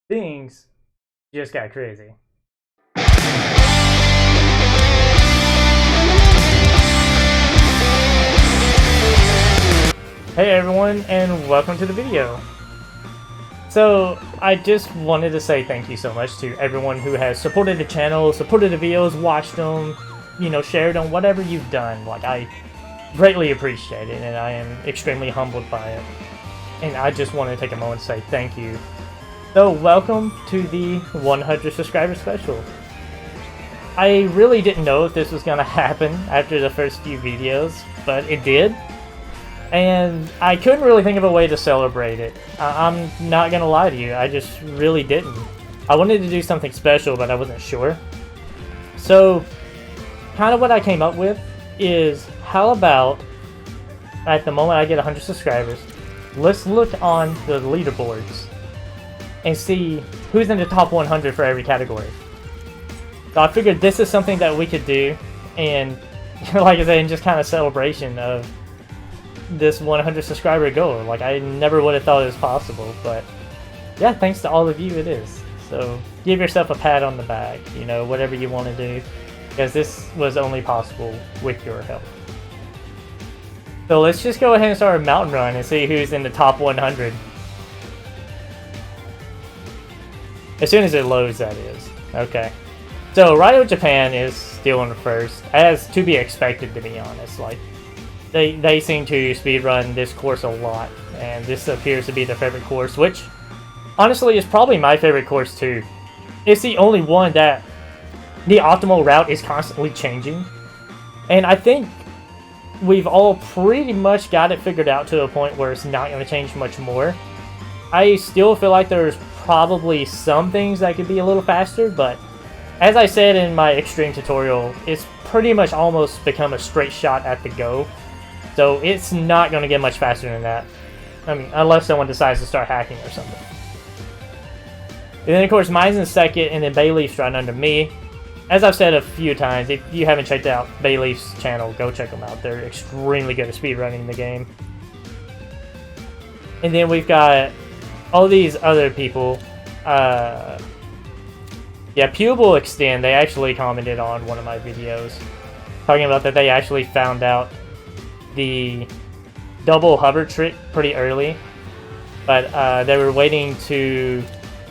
things just got crazy. Hey everyone, and welcome to the video. So, I just wanted to say thank you so much to everyone who has supported the channel, supported the videos, watched them, shared them, whatever you've done. Like, I greatly appreciate it, and I am extremely humbled by it. And I just want to take a moment to say thank you. So, welcome to the 100 subscriber special. I really didn't know if this was going to happen after the first few videos, but it did. And I couldn't really think of a way to celebrate it. I'm not gonna lie to you, I just really didn't. I wanted to do something special, but I wasn't sure. So, kind of what I came up with is, how about, at the moment I get 100 subscribers, let's look on the leaderboards and see who's in the top 100 for every category. So I figured this is something that we could do, and like I said, in just kind of celebration of this 100 subscriber goal. Like, I never would have thought it was possible, but yeah, thanks to all of you, it is. So give yourself a pat on the back, whatever you want to do, because this was only possible with your help. So let's just go ahead and start a mountain run and see who's in the top 100. As soon as it loads, that is. Okay. So Ryo Japan is still in the first, as to be expected, to be honest. Like, They seem to speedrun this course a lot, and this appears to be their favorite course, which, honestly, is probably my favorite course too. It's the only one that the optimal route is constantly changing, and I think we've all pretty much got it figured out to a point where it's not going to change much more. I still feel like there's probably some things that could be a little faster, but as I said in my extreme tutorial, it's pretty much almost become a straight shot at the go. So it's not going to get much faster than that. I mean, unless someone decides to start hacking or something. And then, of course, mine's in second, and then Bayleaf's right under me. As I've said a few times, if you haven't checked out Bayleaf's channel, go check them out. They're extremely good at speedrunning the game. And then we've got all these other people. Yeah, Pupil Extend, they actually commented on one of my videos, talking about that they actually found out the double hover trick pretty early, but they were waiting to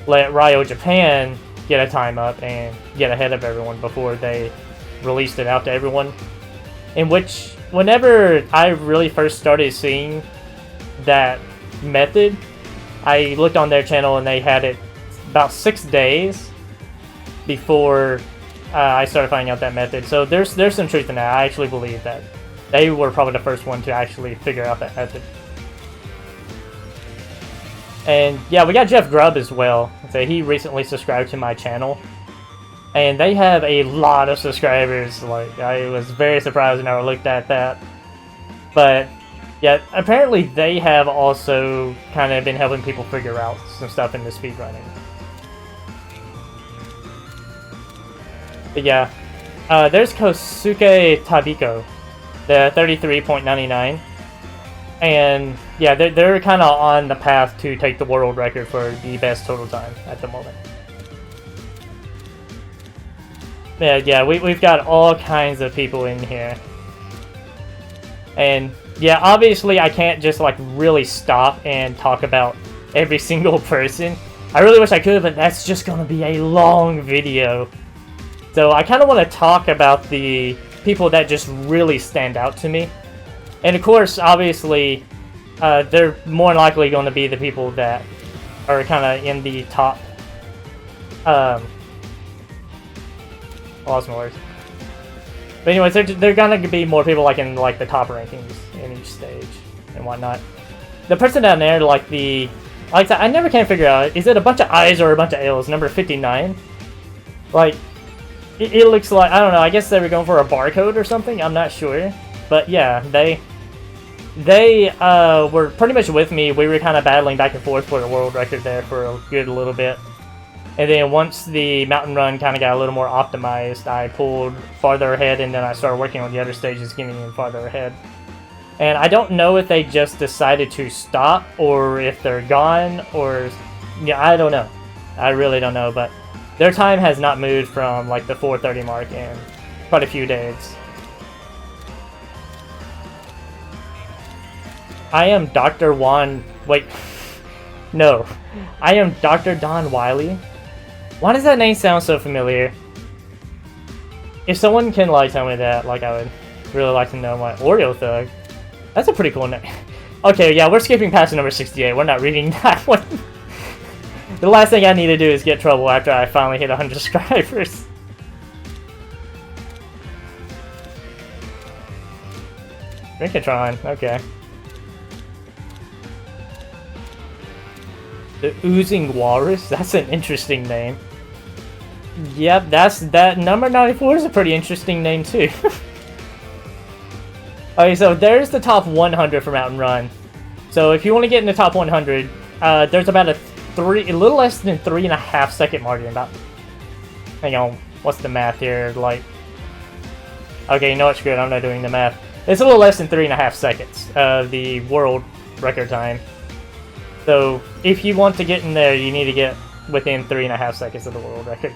let Ryo Japan get a time up and get ahead of everyone before they released it out to everyone. In which, whenever I really first started seeing that method, I looked on their channel and they had it about 6 days before I started finding out that method. So there's some truth in that. I actually believe that they were probably the first one to actually figure out that method. And yeah, we got Jeff Grubb as well. So he recently subscribed to my channel, and they have a lot of subscribers. Like, I was very surprised when I looked at that. But yeah, apparently they have also kind of been helping people figure out some stuff in the speedrunning. But yeah, there's Kosuke Tabiko, the 33.99, and yeah, they're kind of on the path to take the world record for the best total time at the moment. Yeah, we've got all kinds of people in here, and yeah, obviously I can't just like really stop and talk about every single person. I really wish I could, but that's just gonna be a long video. So I kind of want to talk about the people that just really stand out to me. And of course, obviously, they're more than likely going to be the people that are kind of in the top... I lost my words. But anyways, they're going to be more people like in like the top rankings in each stage and whatnot. The person down there, like I never can figure out, is it a bunch of I's or a bunch of L's? Number 59? Like... It looks like, I don't know, I guess they were going for a barcode or something, I'm not sure. But yeah, they were pretty much with me. We were kind of battling back and forth for the world record there for a good little bit. And then once the mountain run kind of got a little more optimized, I pulled farther ahead, and then I started working on the other stages, getting even farther ahead. And I don't know if they just decided to stop, or if they're gone, or... yeah, I don't know. I really don't know, but their time has not moved from like the 4:30 mark in quite a few days. I am Dr. Juan. Wait, no, I am Dr. Don Wiley. Why does that name sound so familiar? If someone can like tell me that, like I would really like to know. My Oreo Thug. That's a pretty cool name. Okay, yeah, we're skipping past number 68. We're not reading that one. The last thing I need to do is get trouble after I finally hit 100 subscribers. Rinkatron, okay. The Oozing Walrus? That's an interesting name. Yep, that number 94 is a pretty interesting name too. Okay, so there's the top 100 for Mountain Run. So if you want to get in the top 100, there's about a little less than 3.5 second margin. About, hang on, what's the math here? Like, okay, you know what? Screw it, I'm not doing the math. It's a little less than 3.5 seconds of the world record time. So if you want to get in there, you need to get within 3.5 seconds of the world record,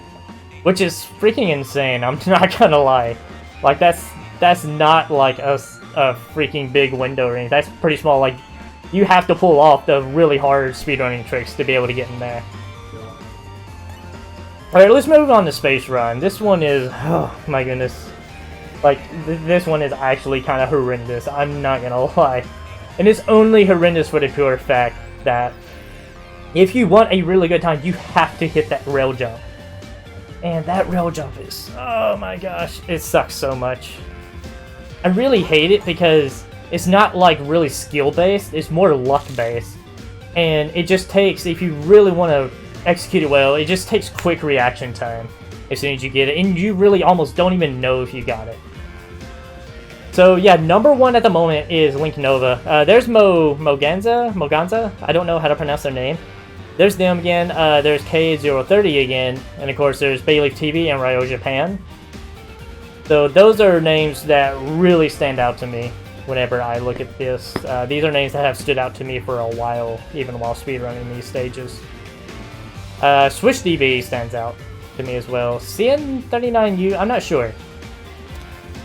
which is freaking insane. I'm not gonna lie. Like that's not like a freaking big window or anything. That's pretty small. Like you have to pull off the really hard speedrunning tricks to be able to get in there. Alright, let's move on to Space Run. This one is, oh my goodness. Like, this one is actually kind of horrendous. I'm not gonna lie. And it's only horrendous for the pure fact that if you want a really good time, you have to hit that rail jump. And that rail jump is, oh my gosh, it sucks so much. I really hate it because it's not like really skill based, it's more luck based. And it just takes, if you really want to execute it well, it just takes quick reaction time as soon as you get it. And you really almost don't even know if you got it. So yeah, number 1 at the moment is Link Nova. There's Moganza? I don't know how to pronounce their name. There's them again, there's K030 again, and of course there's Bayleaf TV and Ryo Japan. So those are names that really stand out to me whenever I look at this. These are names that have stood out to me for a while, even while speedrunning these stages. SwishDB stands out to me as well. CN39U, I'm not sure.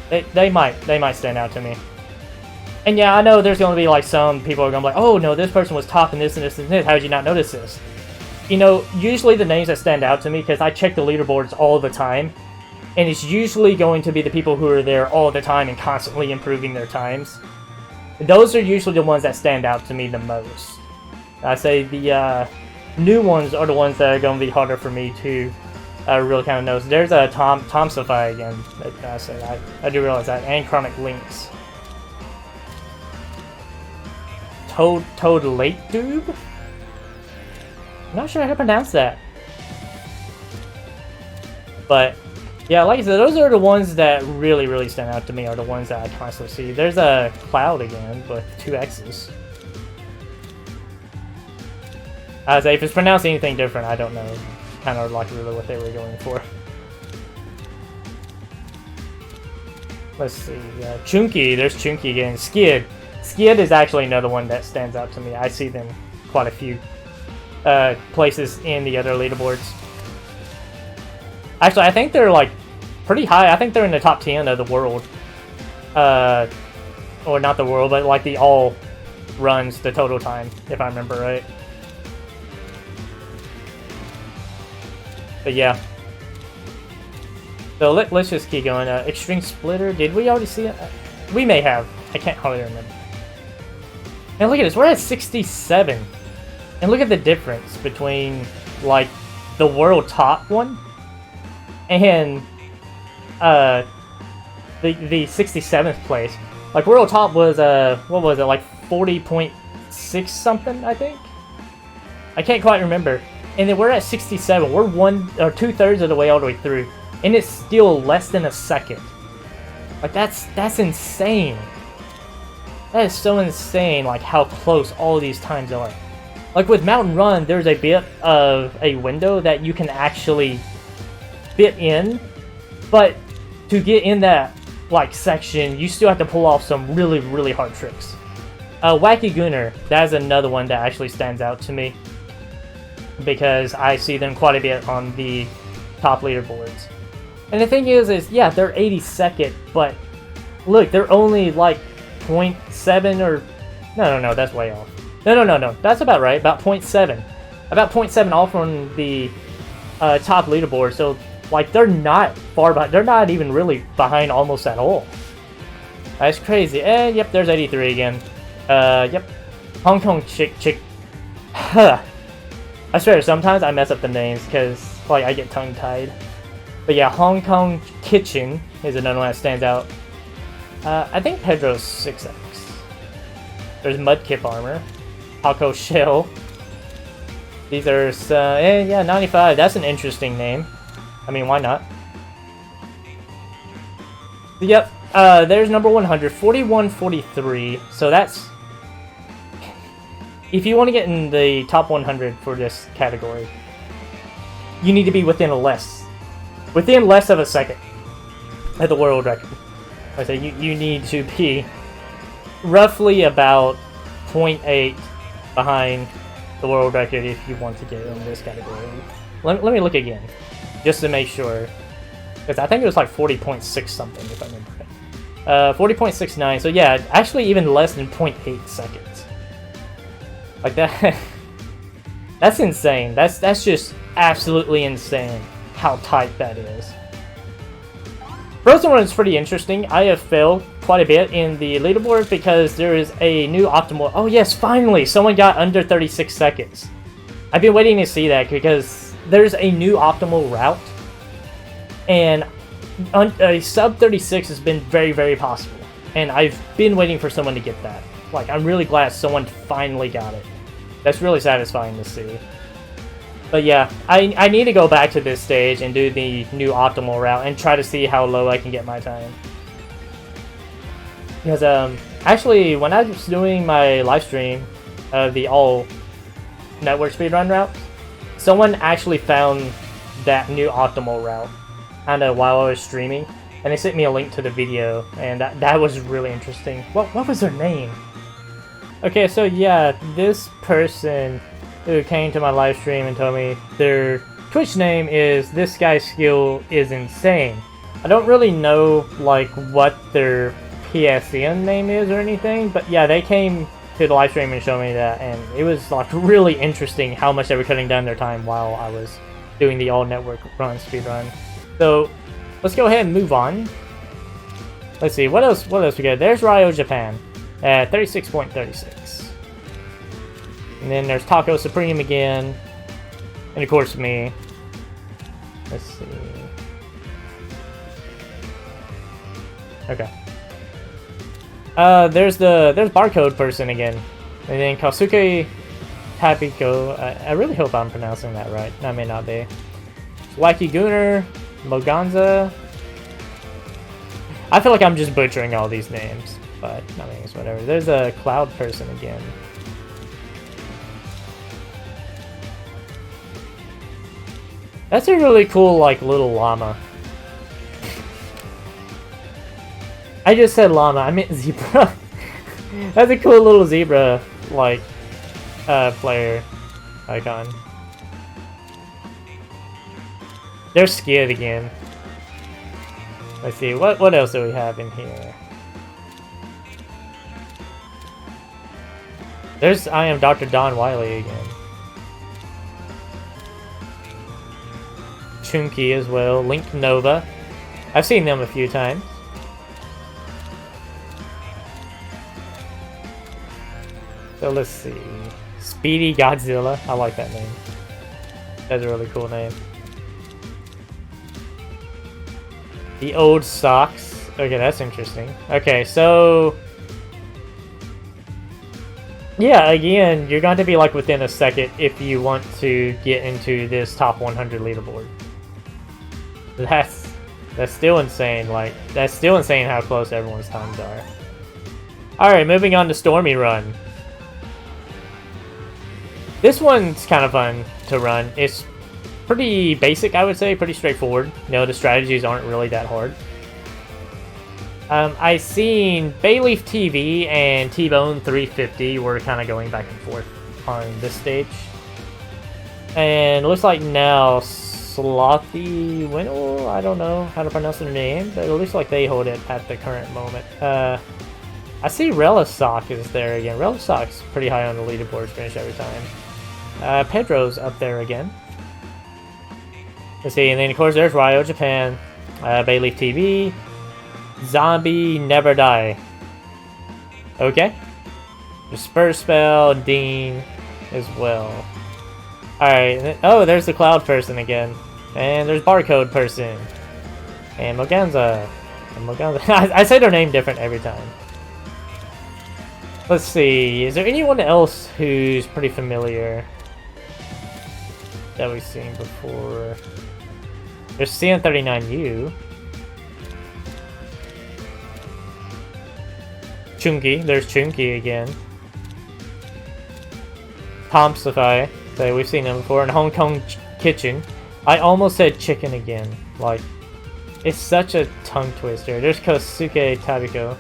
They might stand out to me. And yeah, I know there's going to be like some people are going to be like, oh no, this person was top in this and this and this. How did you not notice this? You know, usually the names that stand out to me, because I check the leaderboards all the time, and it's usually going to be the people who are there all the time and constantly improving their times. Those are usually the ones that stand out to me the most. I say the new ones are the ones that are going to be harder for me to really kind of notice. There's a Tom Sophie again. I do realize that, and Chronic Links. Toad Late Doob? I'm not sure how to pronounce that. But yeah, like I said, those are the ones that really stand out to me, are the ones that I constantly see. There's a Cloud again with 2 X's. I say if it's pronounced anything different, I don't know. Kind of like really what they were going for. Let's see. Chunky, there's Chunky again. Skid is actually another one that stands out to me. I see them quite a few places in the other leaderboards. Actually, I think they're like pretty high. I think they're in the top 10 of the world. Or not the world, but like the all runs, the total time, if I remember right. But yeah. So let's just keep going. Extreme Splitter, did we already see it? We may have. I can't hardly remember. And look at this, we're at 67. And look at the difference between, like, the world top one and the 67th place. Like, world top was, what was it, like 40.6 something, I think? I can't quite remember. And then we're at 67. We're 2/3 of the way all the way through. And it's still less than a second. Like, that's insane. That is so insane, like, how close all these times are. Like, with Mountain Run, there's a bit of a window that you can actually fit in, but to get in that, like, section, you still have to pull off some really hard tricks. Wacky Gooner, that is another one that actually stands out to me. because I see them quite a bit on the top leaderboards. And the thing is yeah, they're 82nd, but look, they're only like 0.7 or... No, that's way off. No, that's about right, about 0.7. About 0.7 off from the top leaderboard, so like they're not far behind. They're not even really behind almost at all. That's crazy. Yep, there's 83 again. Yep. Hong Kong chick. Huh. I swear, sometimes I mess up the names because like I get tongue-tied. But yeah, Hong Kong Kitchen is another one that stands out. I think Pedro's 6X. There's Mudkip Armor. Taco Shell. These are, yeah, 95. That's an interesting name. I mean, why not? Yep, there's number 100. 4143. So that's... If you want to get in the top 100 for this category, you need to be within less of a second at the world record. I say you need to be roughly about 0.8 behind the world record if you want to get in this category. Let me look again, just to make sure, because I think it was like 40.6 something if I remember right. 40.69. So yeah, actually even less than 0.8 seconds. Like that. That's insane. That's just absolutely insane how tight that is. Frozen Run is pretty interesting. I have failed quite a bit in the leaderboard because there is a new optimal... Oh yes, finally! Someone got under 36 seconds. I've been waiting to see that because there's a new optimal route. And a sub 36 has been very, very possible. And I've been waiting for someone to get that. Like, I'm really glad someone finally got it. That's really satisfying to see. But yeah, I need to go back to this stage and do the new optimal route and try to see how low I can get my time. Because, actually, when I was doing my live stream of the all network speedrun route, someone actually found that new optimal route kind of while I was streaming, and they sent me a link to the video, and that was really interesting. What was their name? Okay, so yeah, this person who came to my live stream and told me their Twitch name is This Guy's Skill is Insane. I don't really know like what their PSN name is or anything, but yeah, they came to the live stream and showed me that, and it was like really interesting how much they were cutting down their time while I was doing the all network run speedrun. So let's go ahead and move on. Let's see, what else we got? There's Ryo Japan at 36.36. And then there's Taco Supreme again. And of course me. Let's see. Okay. There's Barcode person again. And then Kosuke Tapiko. I really hope I'm pronouncing that right. I may not be. Wacky Gooner. Moganza. I feel like I'm just butchering all these names. But, I mean, it's whatever. There's a Cloud person again. That's a really cool, like, little llama. I just said llama, I meant zebra. That's a cool little zebra, like, player icon. There's Skid again. Let's see, what else do we have in here? There's I am Dr. Don Wiley again. Chunky as well. Link Nova. I've seen them a few times. So let's see. Speedy Godzilla. I like that name. That's a really cool name. The Old Socks. Okay, that's interesting. Okay, so... yeah, again, you're going to be like within a second if you want to get into this top 100 leaderboard. That's still insane. Like, that's still insane how close everyone's times are. Alright, moving on to Stormy Run. This one's kind of fun to run. It's pretty basic, I would say, pretty straightforward. You know, the strategies aren't really that hard. I seen Bayleaf TV and T-Bone 350 were kind of going back and forth on this stage. And it looks like now Slothy Winnel, I don't know how to pronounce their name, but it looks like they hold it at the current moment. I see Relisock is there again. Relisock's pretty high on the leaderboard finish every time. Pedro's up there again. Let's see, and then of course there's Ryo Japan, Bayleaf TV, Zombie Never Die. Okay. There's Spur Spell, Dean as well. Alright, oh, there's the Cloud person again. And there's Barcode person. And Moganza. I say their name different every time. Let's see, is there anyone else who's pretty familiar that we've seen before? There's CN39U. Chunky, there's Chunky again. Tomsify, so we've seen him before. And Hong Kong Kitchen. I almost said chicken again. Like, it's such a tongue twister. There's Kosuke Tabiko.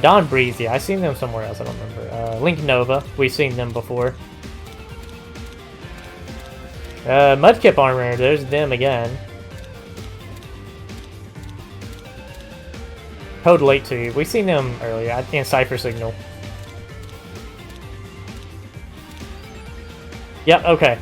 Don Breezy, I've seen them somewhere else, I don't remember. Link Nova, we've seen them before. Mudkip Armor, there's them again. Code Late Tube, we've seen them earlier, in Cypher Signal. Yep, okay.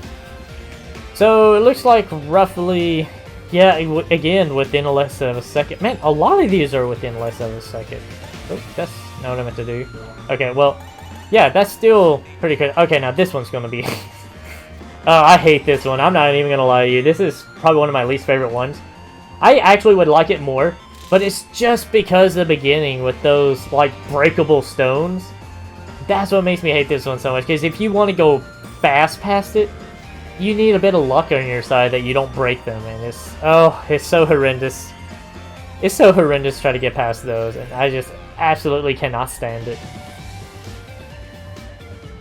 So, it looks like roughly, yeah, again, within less of a second. Man, a lot of these are within less of a second. Oh, that's not what I meant to do. Okay, well, yeah, that's still pretty good. Okay, now this one's gonna be... Oh, I hate this one. I'm not even gonna lie to you. This is probably one of my least favorite ones. I actually would like it more, but it's just because of the beginning with those, like, breakable stones. That's what makes me hate this one so much, because if you want to go fast past it, you need a bit of luck on your side that you don't break them, and it's... Oh, it's so horrendous. It's so horrendous to try to get past those, and I just absolutely cannot stand it.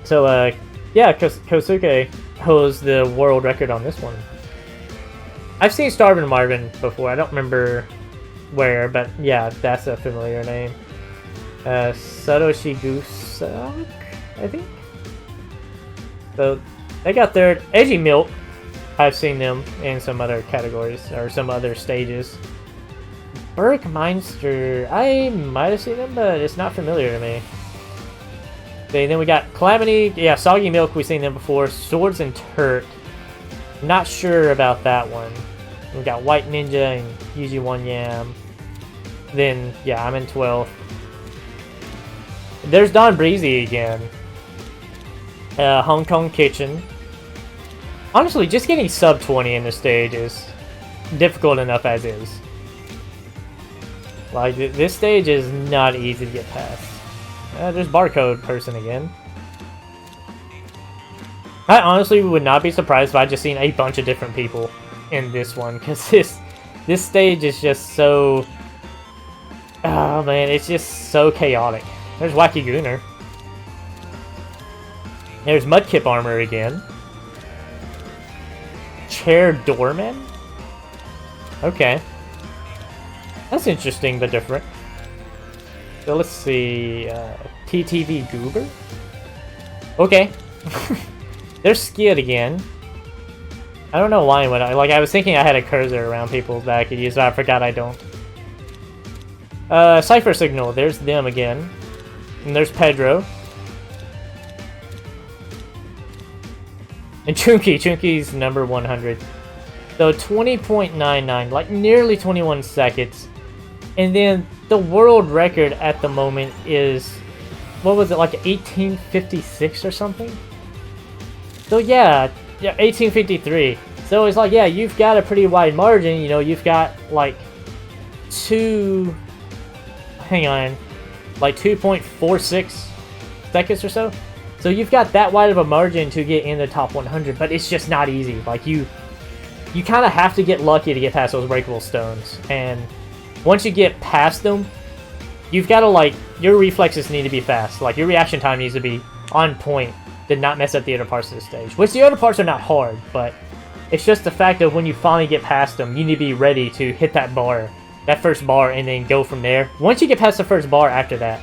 So, yeah, Kosuke holds the world record on this one. I've seen Starvin' Marvin before. I don't remember where, but yeah, that's a familiar name. Satoshi Gusak, I think? So, they got their Edgy Milk. I've seen them in some other categories, or some other stages. Bergmeister, I might have seen them, but it's not familiar to me. Okay, then we got Calamity, yeah, Soggy Milk, we've seen them before. Swords and Turk, not sure about that one. We got White Ninja and Yuji One Yam. Then, yeah, I'm in 12th. There's Don Breezy again. Hong Kong Kitchen. Honestly, just getting sub 20 in this stage is difficult enough as is. Like, this stage is not easy to get past. There's Barcode person again. I honestly would not be surprised if I just seen a bunch of different people in this one, because this stage is just so... Oh man, it's just so chaotic. There's Wacky Gooner. There's Mudkip Armor again. Chair Doorman? Okay. That's interesting, but different. So let's see, TTV Goober? Okay. There's Skid again. I don't know why, but I was thinking I had a cursor around people's back at use, but I forgot I don't. Cypher Signal, there's them again. And there's Pedro. And Chunky's number 100. So 20.99, like nearly 21 seconds. And then the world record at the moment is, what was it, like 1856 or something? So yeah, 1853. So it's like, yeah, you've got a pretty wide margin, you know, you've got like hang on, like 2.46 seconds or so. So you've got that wide of a margin to get in the top 100, but it's just not easy. Like you kind of have to get lucky to get past those breakable stones. And once you get past them, you've got to, like, your reflexes need to be fast. Like, your reaction time needs to be on point to not mess up the other parts of the stage. Which the other parts are not hard, but it's just the fact of when you finally get past them, you need to be ready to hit that bar, that first bar, and then go from there. Once you get past the first bar after that,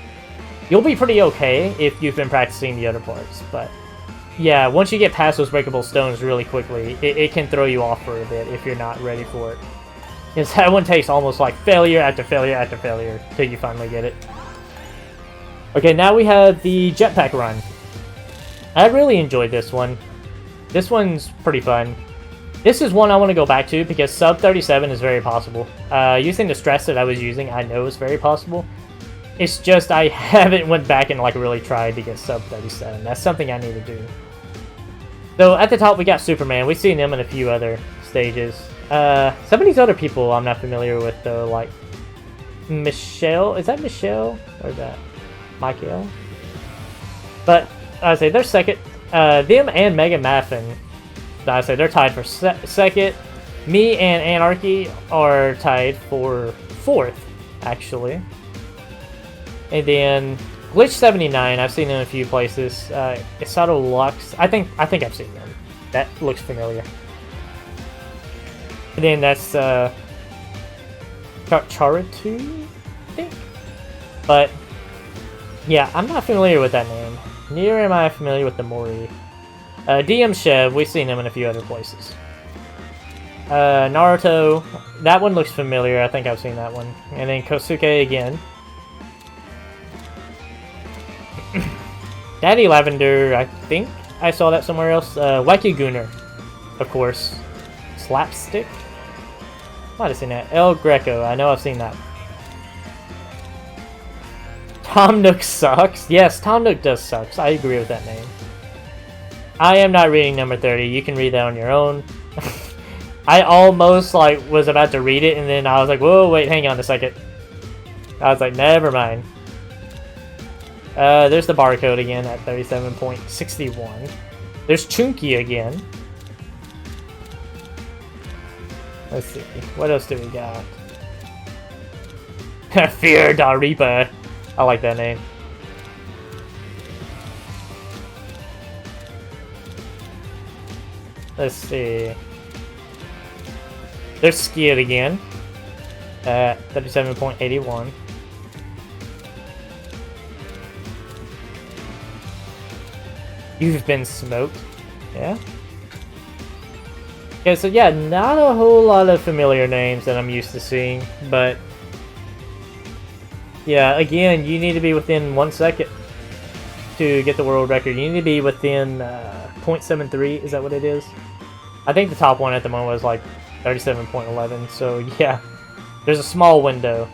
You'll be pretty okay if you've been practicing the other parts, but yeah, once you get past those breakable stones really quickly, it can throw you off for a bit if you're not ready for it. Because that one takes almost like failure after failure after failure till you finally get it. Okay, now we have the jetpack run. I really enjoyed this one. This one's pretty fun. This is one I want to go back to because sub 37 is very possible. Using the stress that I was using, I know it's very possible. It's just I haven't went back and like really tried to get sub 37. That's something I need to do. So at the top we got Superman. We've seen him in a few other stages. Some of these other people I'm not familiar with though, like Michelle. Is that Michelle or is that Michael? But I say they're second. Them and Megan Maffin, I say they're tied for second. Me and Anarchy are tied for 4th, actually. And then Glitch 79, I've seen them in a few places. Isato Lux, I think I've seen them. That looks familiar. And then that's Charitu, I think. But yeah, I'm not familiar with that name. Neither am I familiar with the Mori. DM Chev, we've seen him in a few other places. Naruto, that one looks familiar. I think I've seen that one. And then Kosuke again. Daddy Lavender, I think I saw that somewhere else. Wacky Gunner, of course. Slapstick? Might have seen that. El Greco, I know I've seen that. Tom Nook sucks. Yes, Tom Nook does suck. I agree with that name. I am not reading number 30. You can read that on your own. I almost like was about to read it, and then I was like, whoa, wait, hang on a second. I was like, never mind. There's the barcode again at 37.61. There's Chunky again. Let's see. What else do we got? Fear Daripa. I like that name. Let's see. There's Skid again at 37.81. You've been smoked. Yeah? Okay, so yeah, not a whole lot of familiar names that I'm used to seeing, but yeah, again, you need to be within 1 second to get the world record. You need to be within 0.73, is that what it is? I think the top one at the moment was like 37.11, so yeah, there's a small window.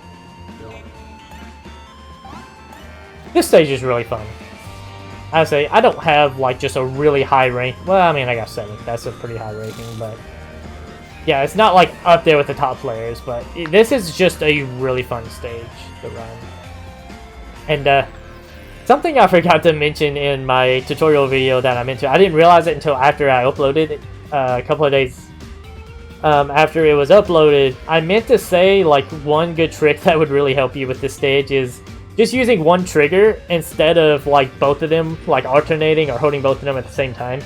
This stage is really fun. I say I don't have like just a really high rank. Well, I mean I got 7th. That's a pretty high ranking, but yeah, it's not like up there with the top players. But this is just a really fun stage to run. And something I forgot to mention in my tutorial video that I'm into. I didn't realize it until after I uploaded it a couple of days after it was uploaded. I meant to say like one good trick that would really help you with this stage is just using one trigger instead of like both of them like alternating or holding both of them at the same time.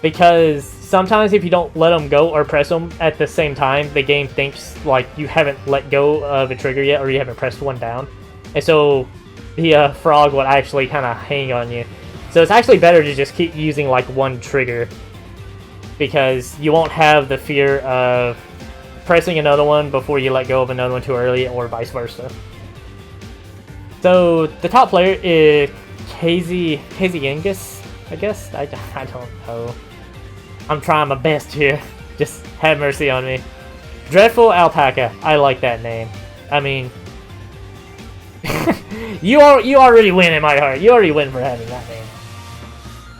Because sometimes if you don't let them go or press them at the same time, the game thinks like you haven't let go of a trigger yet or you haven't pressed one down. And so the frog would actually kind of hang on you. So it's actually better to just keep using like one trigger because you won't have the fear of pressing another one before you let go of another one too early or vice versa. So the top player is Casey Angus, I guess. I don't know. I'm trying my best here. Just have mercy on me. Dreadful Alpaca. I like that name. I mean, you already win in my heart. You already win for having that name.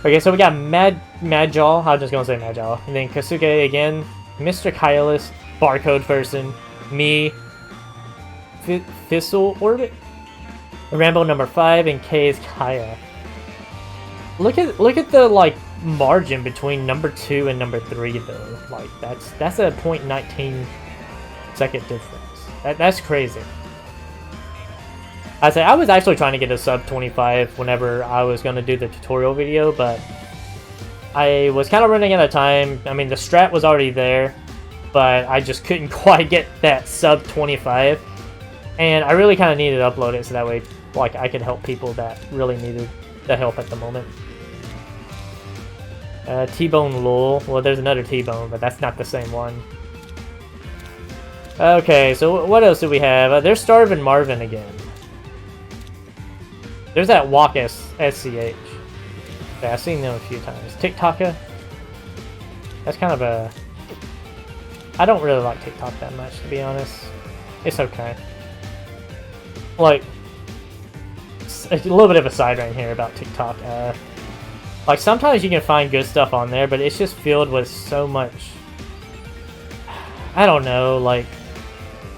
Okay, so we got Madjaw. I'm just gonna say Madjaw. And then Kosuke again. Mr. Kylus. Barcode person. Me. Fissile Orbit. Rambo number 5 and K is Kaya. Look at the like margin between number 2 and number 3 though. Like that's a 0.19 second difference. That's crazy. I was actually trying to get a sub 25 whenever I was gonna do the tutorial video, but I was kind of running out of time. I mean the strat was already there, but I just couldn't quite get that sub 25. And I really kind of needed to upload it so that way like I could help people that really needed the help at the moment. T-Bone Lowell. Well, there's another T-Bone, but that's not the same one. Okay, so what else do we have? There's Starvin' Marvin again. There's that Walk SCH. Yeah, I've seen them a few times. TikToker. That's kind of a... I don't really like TikTok that much, to be honest. It's okay. Like, a little bit of a side right here about TikTok. Like, sometimes you can find good stuff on there, but it's just filled with so much... I don't know, like,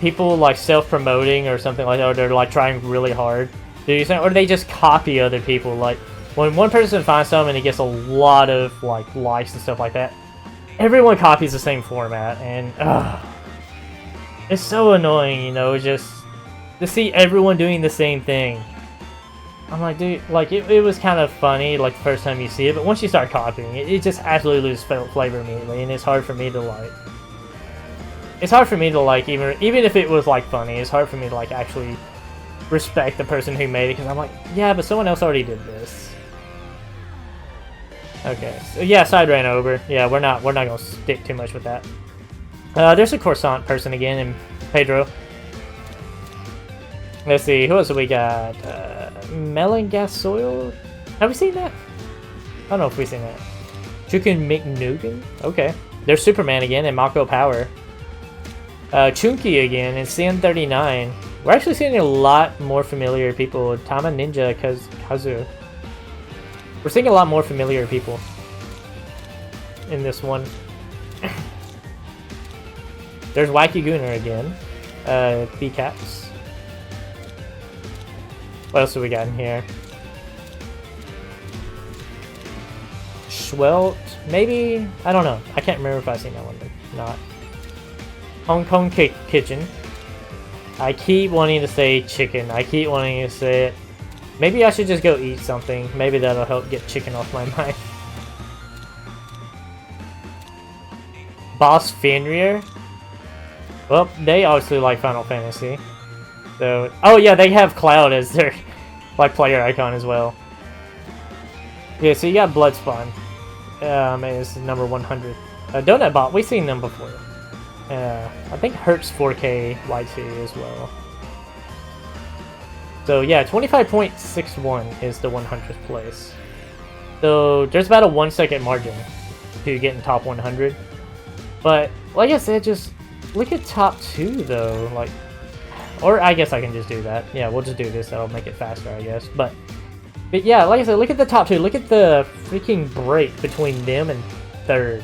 people, like, self-promoting or something like that, or they're, like, trying really hard. Or they just copy other people. Like, when one person finds something and it gets a lot of, like, likes and stuff like that, everyone copies the same format, and, it's so annoying, you know, just to see everyone doing the same thing. I'm like, dude, like, it was kind of funny, like, the first time you see it, but once you start copying it, it just absolutely loses flavor immediately, and it's hard for me to, like... It's hard for me to, like, even if it was, like, funny, it's hard for me to, like, actually respect the person who made it, because I'm like, yeah, but someone else already did this. Okay, so yeah, side ran over. Yeah, we're not gonna stick too much with that. There's a croissant person again, and Pedro. Let's see, who else have we got? Melon Gas Soil? Have we seen that? I don't know if we've seen that. Chicken McNugan? Okay. There's Superman again, and Mako Power. Chunky again, and CN39. We're actually seeing a lot more familiar people. Tama Ninja Kazu. We're seeing a lot more familiar people in this one. There's Wacky Gooner again. B-Caps. What else have we got in here? Schwelt? Maybe? I don't know. I can't remember if I've seen that one or not. Hong Kong Kitchen. I keep wanting to say chicken. I keep wanting to say it. Maybe I should just go eat something. Maybe that'll help get chicken off my mind. Boss Fenrir. Well, they obviously like Final Fantasy. So, oh yeah, they have Cloud as their like player icon as well. Yeah, so you got Bloodspawn. It's number 100. Donut Bot, we've seen them before. I think Hertz 4K YT as well. So yeah, 25.61 is the 100th place. So there's about a 1 second margin to get in top 100. But like I said, just look at top 2 though. Like, or I guess I can just do that. Yeah, we'll just do this. That'll make it faster, I guess. But yeah, like I said, look at the top 2. Look at the freaking break between them and 3rd.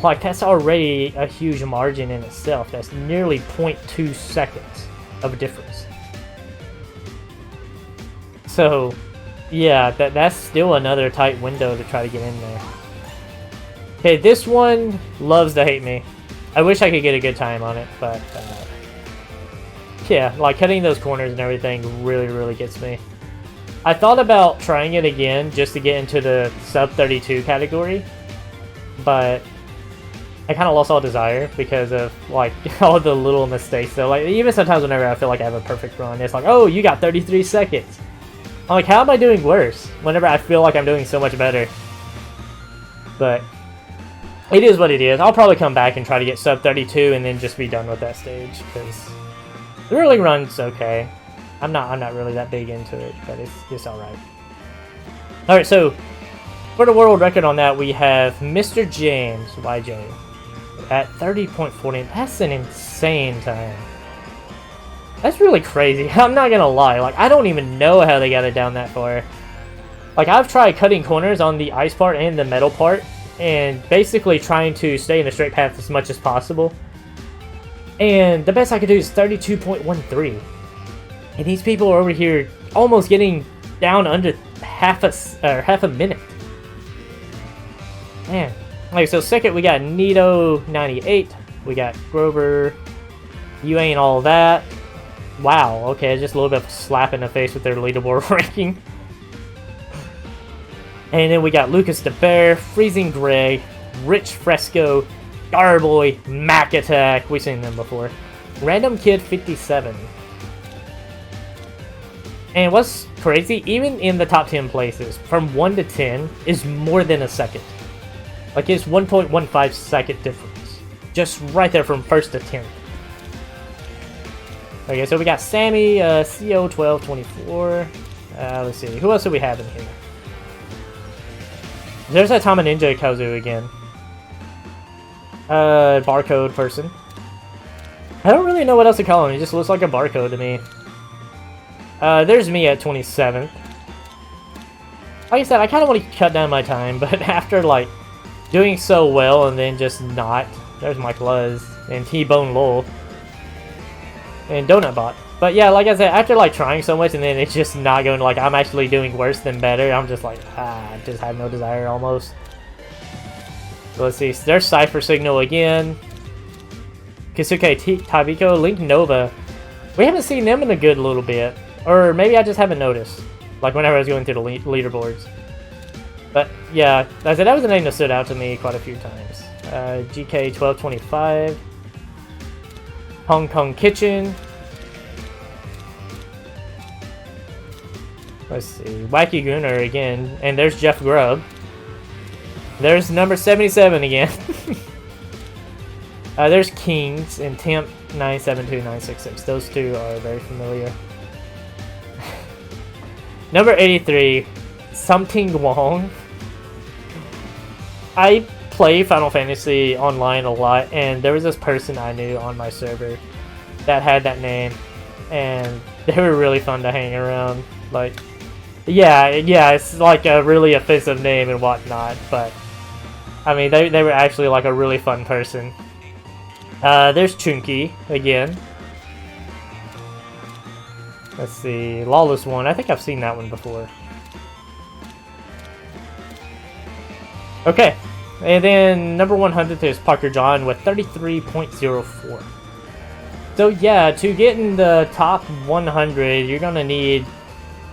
Like, that's already a huge margin in itself. That's nearly 0.2 seconds of a difference. So, yeah, that's still another tight window to try to get in there. Okay, this one loves to hate me. I wish I could get a good time on it, but yeah, like cutting those corners and everything really, really gets me. I thought about trying it again just to get into the sub 32 category, but I kind of lost all desire because of like all the little mistakes. So like even sometimes whenever I feel like I have a perfect run, it's like, oh, you got 33 seconds. I'm like, how am I doing worse whenever I feel like I'm doing so much better? But it is what it is. I'll probably come back and try to get sub 32 and then just be done with that stage because the early run's okay. I'm not really that big into it, but it's all right. All right, so for the world record on that, we have Mr. James YJ at 30.40. That's an insane time. That's really crazy. I'm not gonna lie. Like, I don't even know how they got it down that far. Like, I've tried cutting corners on the ice part and the metal part, and basically trying to stay in the straight path as much as possible. And the best I could do is 32.13. And these people are over here almost getting down under half a minute. Man. Okay, so second we got Nito98. We got Grover. You ain't all that. Wow, okay, just a little bit of a slap in the face with their leaderboard ranking. And then we got Lucas the Bear, Freezing Greg, Rich Fresco, Garboy, Mac Attack. We've seen them before. Random Kid 57. And what's crazy, even in the top 10 places, from 1 to 10 is more than a second. Like, it's 1.15 second difference. Just right there from 1st to 10th. Okay, so we got Sammy, CO1224. Let's see, who else do we have in here? There's that Tama Ninja Kazu again. Barcode person. I don't really know what else to call him, he just looks like a barcode to me. There's me at 27th. Like I said, I kind of want to cut down my time, but after, like, doing so well and then just not. There's Mike Luz and T-Bone Lowell. And Donut Bot. But yeah, like I said, after, like, trying so much and then it's just not going, like, I'm actually doing worse than better, I'm just like, I just have no desire almost. So let's see, there's Cypher Signal again. Kisuke Tabiko, Link Nova. We haven't seen them in a good little bit. Or maybe I just haven't noticed. Like whenever I was going through the leaderboards. But yeah, I said that was a name that stood out to me quite a few times. GK1225. Hong Kong Kitchen. Let's see. Wacky Gunner again. And there's Jeff Grubb. There's number 77 again. There's Kings and Temp 972966. Those two are very familiar. Number 83, Something Wong. I play Final Fantasy online a lot, and there was this person I knew on my server that had that name, and they were really fun to hang around. Like, yeah, it's like a really offensive name and whatnot, but I mean, they were actually like a really fun person. There's Chunky again. Let's see, Lawless One. I think I've seen that one before. Okay, and then number 100 is Parker John with 33.04. So yeah, to get in the top 100, you're gonna need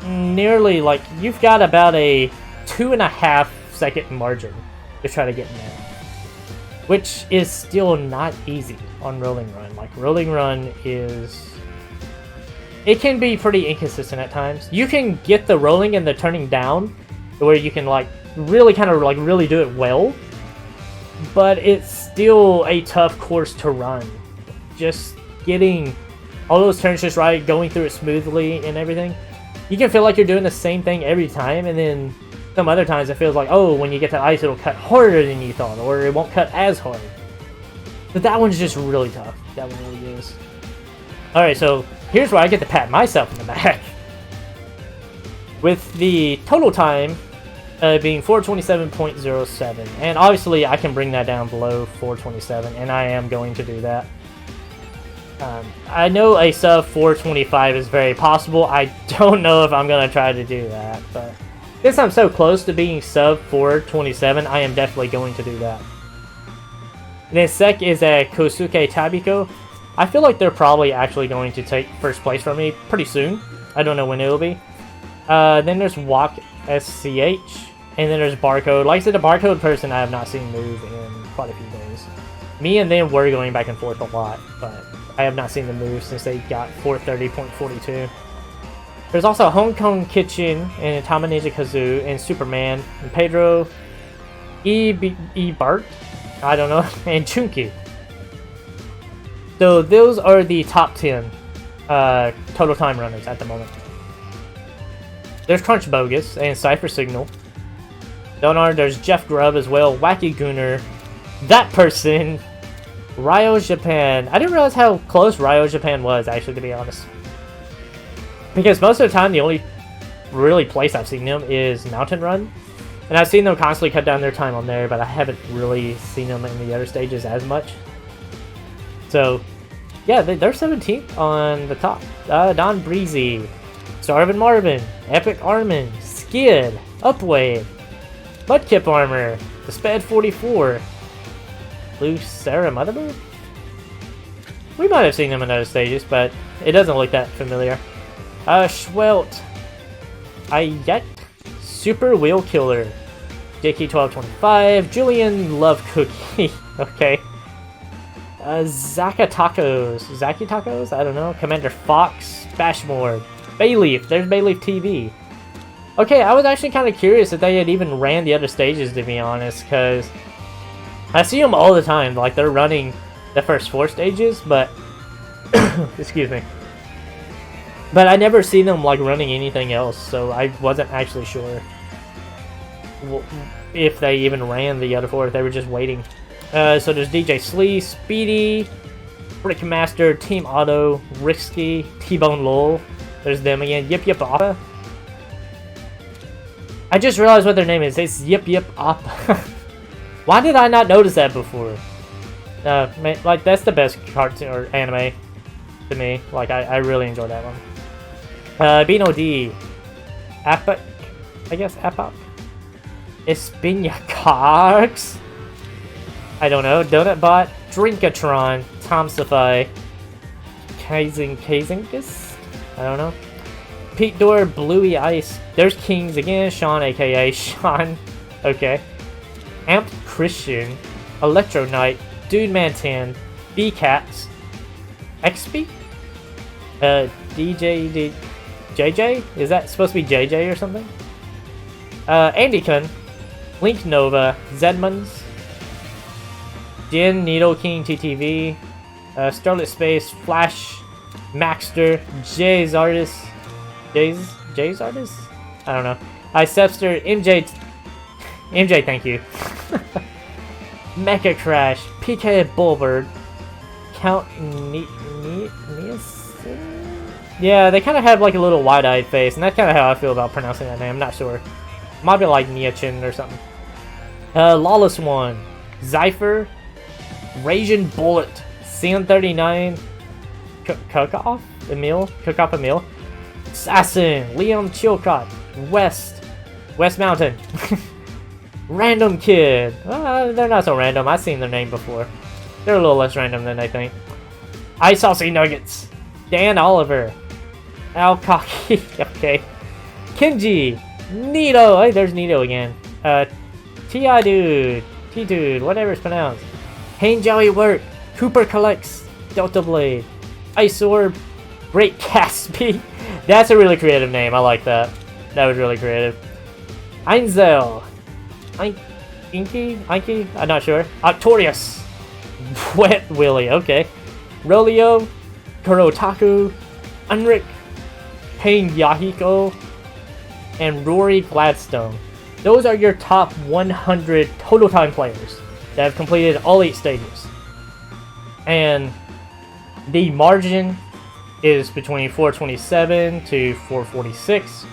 nearly, like, you've got about a 2.5 second margin to try to get in there. Which is still not easy on Rolling Run. Like, Rolling Run is... It can be pretty inconsistent at times. You can get the rolling and the turning down, where you can, like, really kind of, like, really do it well. But it's still a tough course to run. Just getting all those turns just right, going through it smoothly and everything. You can feel like you're doing the same thing every time, and then some other times it feels like, oh, when you get to ice, it'll cut harder than you thought, or it won't cut as hard. But that one's just really tough. That one really is. Alright, so here's where I get to pat myself in the back. With the total time being 427.07. And obviously I can bring that down below 427, and I am going to do that. I know a sub 425 is very possible. I don't know if I'm going to try to do that, but since I'm so close to being sub 427, I am definitely going to do that. And then sec is at Kosuke Tabiko. I feel like they're probably actually going to take first place from me pretty soon. I don't know when it'll be. Then there's Walk SCH. And then there's Barcode. Like I said, the Barcode person I have not seen move in quite a few days. Me and them were going back and forth a lot, but I have not seen them move since they got 430.42. There's also Hong Kong Kitchen and Tama Ninja Kazoo and Superman and Pedro E. Bart, I don't know, and Chunky. So those are the top 10 total time runners at the moment. There's Crunch Bogus and Cypher Signal. Donar, there's Jeff Grubb as well, Wacky Gunner, that person, Ryo Japan. I didn't realize how close Ryo Japan was, actually, to be honest. Because most of the time, the only really place I've seen them is Mountain Run. And I've seen them constantly cut down their time on there, but I haven't really seen them in the other stages as much. So, yeah, they're 17th on the top. Don Breezy, Starvin Marvin, Epic Armin, Skid, Upwave, Mudkip Armor, the Sped 44, Blue Sarah Motherbird? We might have seen them in other stages, but it doesn't look that familiar. Schwelt, Ayek, Super Wheel Killer, JK1225, Julian Love Cookie, okay. Zaki Tacos, I don't know, Commander Fox, Bashmore, Bayleaf. There's Bayleaf TV. Okay, I was actually kind of curious if they had even ran the other stages, to be honest, because I see them all the time. Like, they're running the first 4 stages, but... excuse me. But I never see them, like, running anything else, so I wasn't actually sure if they even ran the other 4, if they were just waiting. So there's DJ Slee, Speedy, Brickmaster, Team Auto, Risky, T-Bone Lowell. There's them again. Yip Yip Oppa. I just realized what their name is. It's Yip Yip Oppa. Why did I not notice that before? Like, that's the best cartoon or anime to me. Like, I really enjoy that one. Bino D. Apak, I guess. Apak. Espinia Cox. I don't know. Donut Bot. Drinkatron. Tomsify. Kazingus. I don't know. Pete Door, Bluey Ice. There's Kings again. Sean, aka Sean. Okay. Amped Christian. Electro Knight. Dude Man 10. B Cats. XP? DJ. JJ? Is that supposed to be JJ or something? Andy Kun. Link Nova. Zedmans. Jin, Needle King, TTV. Starlit Space. Flash. Maxter. Jay's Artist. Jay's Artist? I don't know. Icepster. MJ, thank you. Mecha Crash. PK Bullbird. Count Yeah, they kind of have like a little wide-eyed face, and that's kind of how I feel about pronouncing that name. I'm not sure. Might be like Niachin or something. Lawless One. Zypher. Rasian Bullet. Sin39. Cookoff Emil. Assassin. Leon Chilcott. West Mountain. Random Kid. They're not so random. I've seen their name before. They're a little less random than I think. Ice Saucy Nuggets. Dan Oliver. Al Cocky. Okay. Kenji. Nito. Hey, there's Nito again. T.I. Dude. T-Dude. Whatever it's pronounced. Hain Joey Work. Cooper Collects. Delta Blade. Ice Orb. Great Caspi. That's a really creative name. I like that. That was really creative. Einzel. Inky? I'm not sure. Octorius. Wet Willy. Okay. Rolio. Kurotaku. Unric. Pain Yahiko. And Rory Gladstone. Those are your top 100 total time players that have completed all 8 stages. And the margin is between 427 to 446.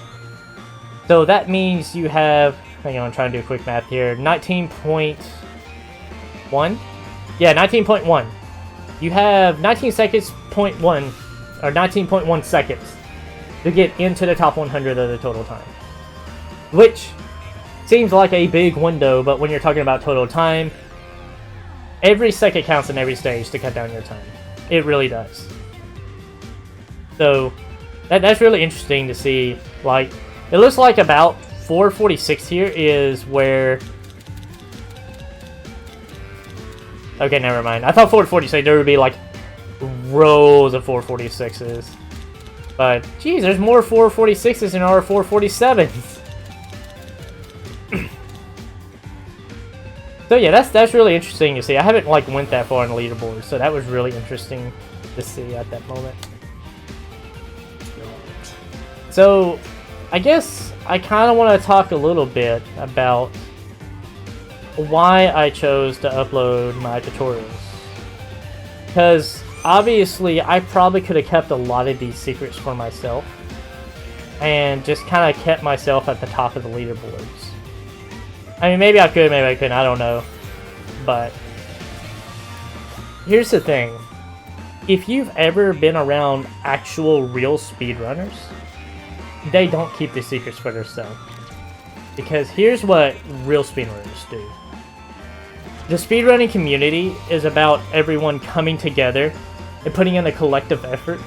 So that means you have, hang on, I'm trying to do a quick math here, 19.1? Yeah, 19.1. You have 19 seconds, 0.1, or 19.1 seconds to get into the top 100 of the total time. Which seems like a big window, but when you're talking about total time, every second counts in every stage to cut down your time. It really does. So, that's really interesting to see. Like, it looks like about 446 here is where... Okay, never mind. I thought 446 there would be like rows of 446s. But, geez, there's more 446s than there are 447s. So yeah, that's really interesting to see. I haven't like went that far on the leaderboard, so that was really interesting to see at that moment. So, I guess I kind of want to talk a little bit about why I chose to upload my tutorials. Because, obviously, I probably could have kept a lot of these secrets for myself. And just kind of kept myself at the top of the leaderboards. I mean, maybe I could, maybe I couldn't, I don't know. But, here's the thing. If you've ever been around actual real speedrunners, they don't keep the secrets for themselves. Because here's what real speedrunners do. The speedrunning community is about everyone coming together and putting in a collective effort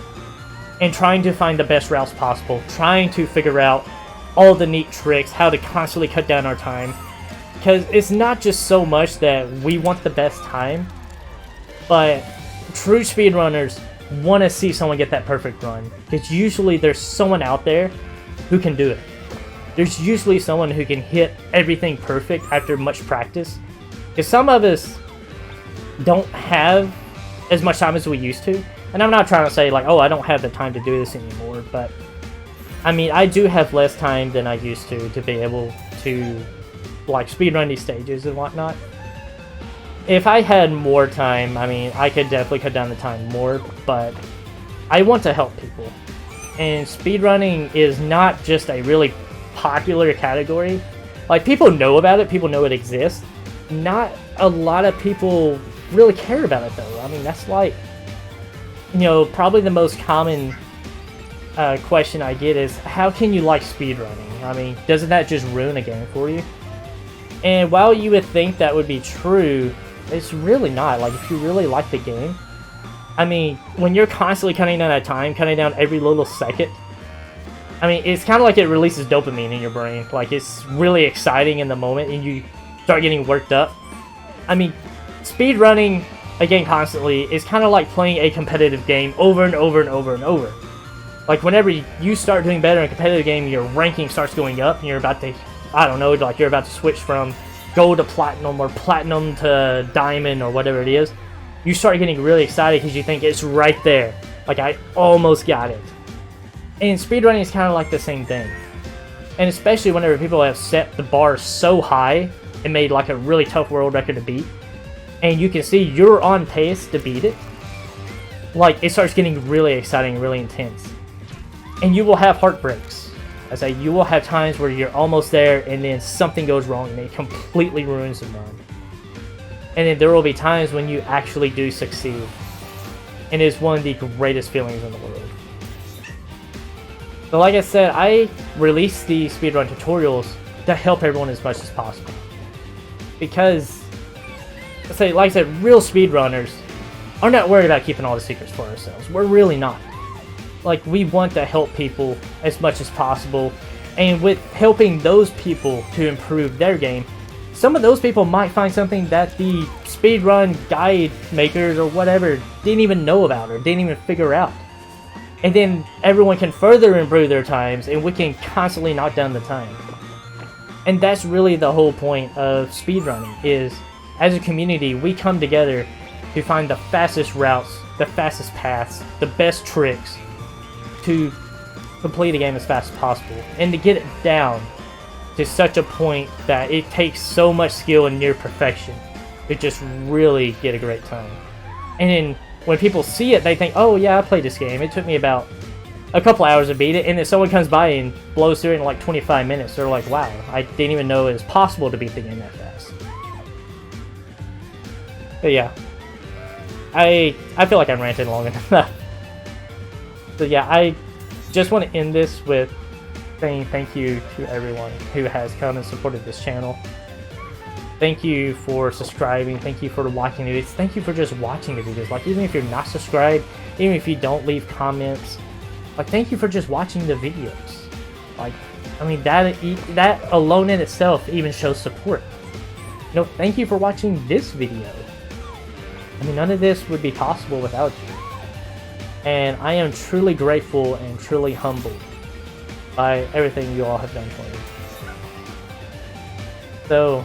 and trying to find the best routes possible, trying to figure out all the neat tricks, how to constantly cut down our time. Because it's not just so much that we want the best time, but true speedrunners want to see someone get that perfect run, because usually there's someone out there who can do it. There's usually someone who can hit everything perfect after much practice, because some of us don't have as much time as we used to. And I'm not trying to say like, oh, I don't have the time to do this anymore, but I mean, I do have less time than I used to be able to like speedrun these stages and whatnot. If I had more time, I mean, I could definitely cut down the time more, but I want to help people. And speedrunning is not just a really popular category. Like, people know about it, people know it exists. Not a lot of people really care about it, though. I mean, that's like, you know, probably the most common question I get is, how can you like speedrunning? I mean, doesn't that just ruin a game for you? And while you would think that would be true, it's really not. Like, if you really like the game, I mean, when you're constantly cutting down that time, cutting down every little second, I mean, it's kind of like it releases dopamine in your brain. Like, it's really exciting in the moment, and you start getting worked up. I mean, speedrunning, again, constantly, is kind of like playing a competitive game over and over and over and over. Like, whenever you start doing better in a competitive game, your ranking starts going up, and you're about to, I don't know, like, you're about to switch from gold to platinum, or platinum to diamond, or whatever it is. You start getting really excited because you think it's right there. Like, I almost got it. And speedrunning is kind of like the same thing. And especially whenever people have set the bar so high and made like a really tough world record to beat, and you can see you're on pace to beat it, like, it starts getting really exciting and really intense. And you will have heartbreaks. I say, you will have times where you're almost there and then something goes wrong and it completely ruins the run. And then there will be times when you actually do succeed. And it's one of the greatest feelings in the world. So like I said, I release these speedrun tutorials to help everyone as much as possible. Because, like I said, real speedrunners are not worried about keeping all the secrets for ourselves. We're really not. Like, we want to help people as much as possible. And with helping those people to improve their game, some of those people might find something that the speedrun guide makers or whatever didn't even know about or didn't even figure out. And then everyone can further improve their times, and we can constantly knock down the time. And that's really the whole point of speedrunning, is as a community, we come together to find the fastest routes, the fastest paths, the best tricks to complete a game as fast as possible. And to get it down to such a point that it takes so much skill and near perfection to just really get a great time. And then when people see it, they think, oh yeah, I played this game. It took me about a couple hours to beat it. And then someone comes by and blows through it in like 25 minutes. They're like, wow, I didn't even know it was possible to beat the game that fast. But yeah, I feel like I'm ranting long enough. So yeah, I just want to end this with saying thank you to everyone who has come and supported this channel. Thank you for subscribing. Thank you for watching the videos. Thank you for just watching the videos. Like, even if you're not subscribed, even if you don't leave comments, like, thank you for just watching the videos. Like, I mean, that alone in itself even shows support. You know, thank you for watching this video. I mean, none of this would be possible without you. And I am truly grateful and truly humbled by everything you all have done for me. So,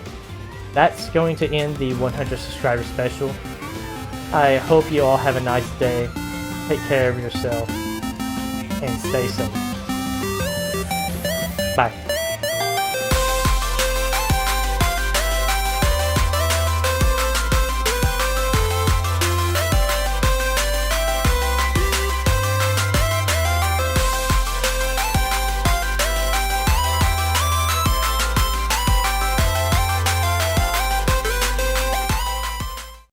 that's going to end the 100 subscriber special. I hope you all have a nice day. Take care of yourself. And stay safe. Bye.